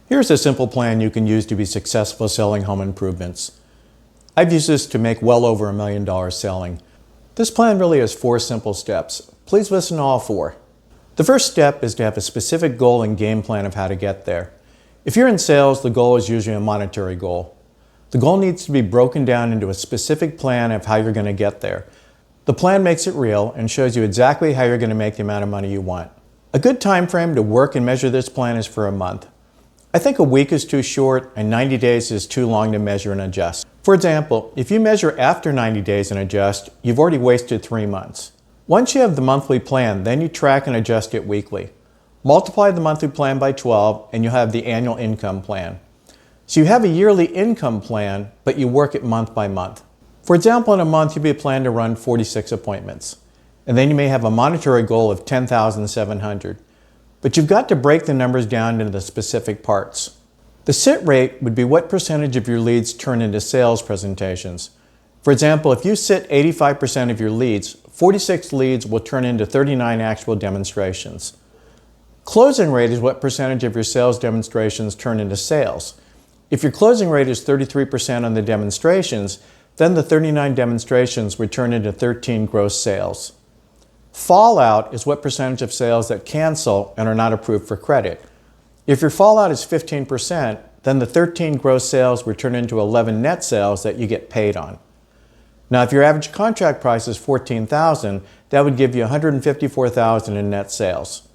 Here's a simple plan you can use to be successful selling home improvements. I've used this to make well over $1 million selling. This plan really has 4 simple steps. Please listen to all 4. The first step is to have a specific goal and game plan of how to get there. If you're in sales, the goal is usually a monetary goal. The goal needs to be broken down into a specific plan of how you're going to get there. The plan makes it real and shows you exactly how you're going to make the amount of money you want. A good time frame to work and measure this plan is for a month. I think a week is too short and 90 days is too long to measure and adjust. For example, if you measure after 90 days and adjust, you've already wasted 3 months. Once you have the monthly plan, then you track and adjust it weekly. Multiply the monthly plan by 12 and you'll have the annual income plan. So you have a yearly income plan, but you work it month by month. For example, in a month, you'll be planned to run 46 appointments. And then you may have a monetary goal of 10,700. But you've got to break the numbers down into the specific parts. The sit rate would be what percentage of your leads turn into sales presentations. For example, if you sit 85% of your leads, 46 leads will turn into 39 actual demonstrations. Closing rate is what percentage of your sales demonstrations turn into sales. If your closing rate is 33% on the demonstrations, then the 39 demonstrations would turn into 13 gross sales. Fallout is what percentage of sales that cancel and are not approved for credit. If your fallout is 15%, then the 13 gross sales would turn into 11 net sales that you get paid on. Now, if your average contract price is $14,000, that would give you $154,000 in net sales.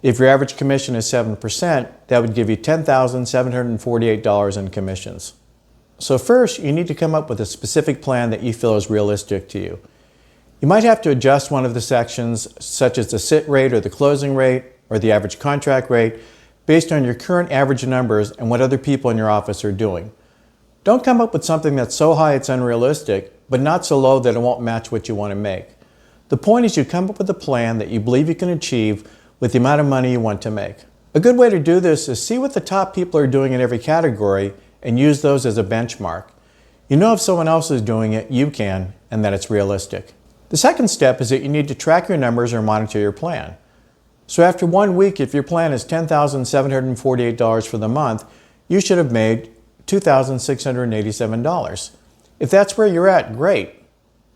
If your average commission is 7%, that would give you $10,748 in commissions. So first, you need to come up with a specific plan that you feel is realistic to you. You might have to adjust one of the sections, such as the sit rate or the closing rate or the average contract rate, based on your current average numbers and what other people in your office are doing. Don't come up with something that's so high it's unrealistic, but not so low that it won't match what you want to make. The point is you come up with a plan that you believe you can achieve with the amount of money you want to make. A good way to do this is see what the top people are doing in every category and use those as a benchmark. You know if someone else is doing it, you can, and that it's realistic. The second step is that you need to track your numbers or monitor your plan. So after 1 week, if your plan is $10,748 for the month, you should have made $2,687. If that's where you're at, great.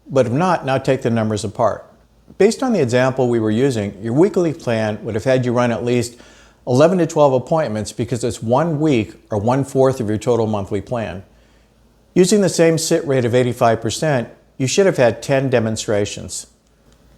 But if not, now take the numbers apart. Based on the example we were using, your weekly plan would have had you run at least 11 to 12 appointments because it's 1 week or 1/4 of your total monthly plan. Using the same sit rate of 85%, you should have had 10 demonstrations.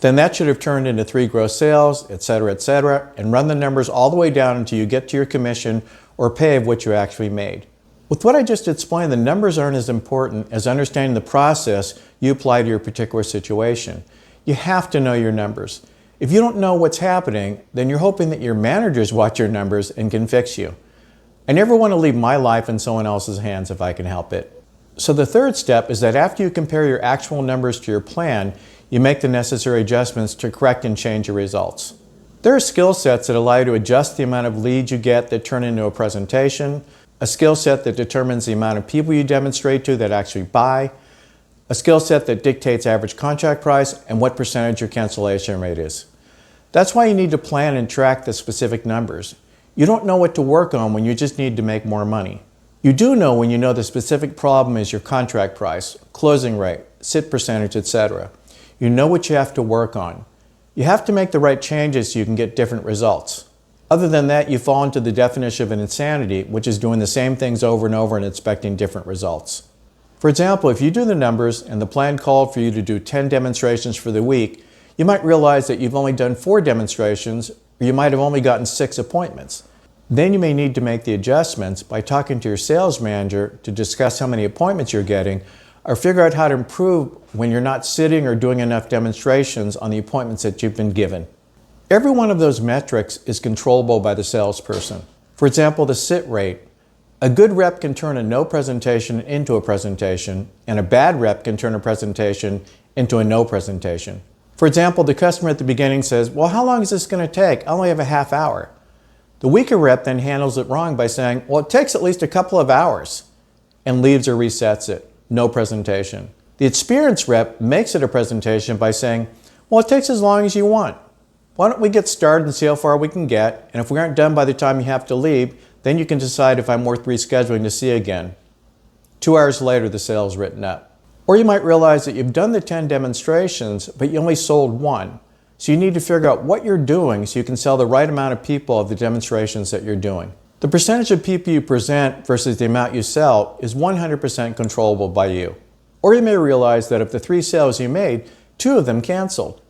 Then that should have turned into 3 gross sales, etc., and run the numbers all the way down until you get to your commission or pay of what you actually made. With what I just explained, the numbers aren't as important as understanding the process you apply to your particular situation. You have to know your numbers. If you don't know what's happening, then you're hoping that your managers watch your numbers and can fix you. I never want to leave my life in someone else's hands if I can help it. So the third step is that after you compare your actual numbers to your plan, you make the necessary adjustments to correct and change your results. There are skill sets that allow you to adjust the amount of leads you get that turn into a presentation, a skill set that determines the amount of people you demonstrate to that actually buy, a skill set that dictates average contract price, and what percentage your cancellation rate is. That's why you need to plan and track the specific numbers. You don't know what to work on when you just need to make more money. You do know when you know the specific problem is your contract price, closing rate, sit percentage, etc. You know what you have to work on. You have to make the right changes so you can get different results. Other than that, you fall into the definition of an insanity, which is doing the same things over and over and expecting different results. For example, if you do the numbers and the plan called for you to do 10 demonstrations for the week, you might realize that you've only done 4 demonstrations, or you might have only gotten 6 appointments. Then you may need to make the adjustments by talking to your sales manager to discuss how many appointments you're getting, or figure out how to improve when you're not sitting or doing enough demonstrations on the appointments that you've been given. Every one of those metrics is controllable by the salesperson. For example, the sit rate. A good rep can turn a no presentation into a presentation, and a bad rep can turn a presentation into a no presentation. For example, the customer at the beginning says, well, how long is this going to take? I only have a half hour. The weaker rep then handles it wrong by saying, well, it takes at least a couple of hours, and leaves or resets it. No presentation. The experienced rep makes it a presentation by saying, well, it takes as long as you want. Why don't we get started and see how far we can get, and if we aren't done by the time you have to leave, Then you can decide if I'm worth rescheduling to see again. 2 hours later, the sale is written up. Or you might realize that you've done the 10 demonstrations, but you only sold 1. So you need to figure out what you're doing so you can sell the right amount of people of the demonstrations that you're doing. The percentage of people you present versus the amount you sell is 100% controllable by you. Or you may realize that of the 3 sales you made, 2 of them canceled.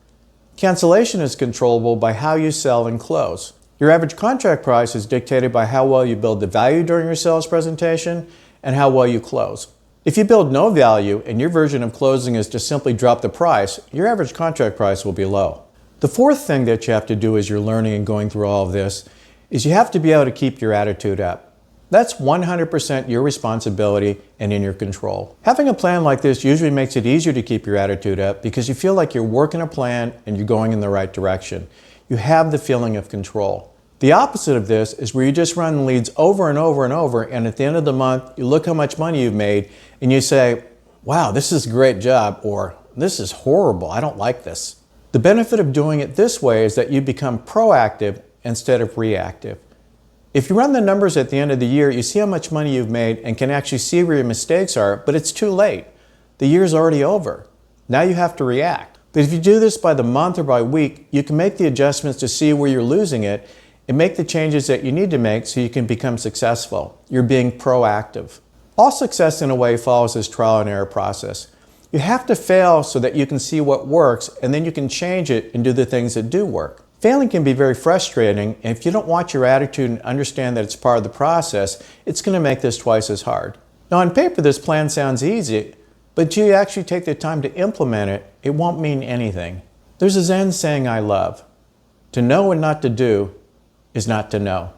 Cancellation is controllable by how you sell and close. Your average contract price is dictated by how well you build the value during your sales presentation and how well you close. If you build no value and your version of closing is to simply drop the price, your average contract price will be low. The fourth thing that you have to do as you're learning and going through all of this is you have to be able to keep your attitude up. That's 100% your responsibility and in your control. Having a plan like this usually makes it easier to keep your attitude up because you feel like you're working a plan and you're going in the right direction. You have the feeling of control. The opposite of this is where you just run leads over and over and over, and at the end of the month, you look how much money you've made and you say, wow, this is a great job, or this is horrible, I don't like this. The benefit of doing it this way is that you become proactive instead of reactive. If you run the numbers at the end of the year, you see how much money you've made and can actually see where your mistakes are, but it's too late. The year's already over. Now you have to react. But if you do this by the month or by week, you can make the adjustments to see where you're losing it and make the changes that you need to make so you can become successful. You're being proactive. All success in a way follows this trial and error process. You have to fail so that you can see what works, and then you can change it and do the things that do work. Failing can be very frustrating, and if you don't watch your attitude and understand that it's part of the process, it's going to make this twice as hard. Now on paper this plan sounds easy, but until you actually take the time to implement it, it won't mean anything. There's a Zen saying I love: to know and not to do is not to know.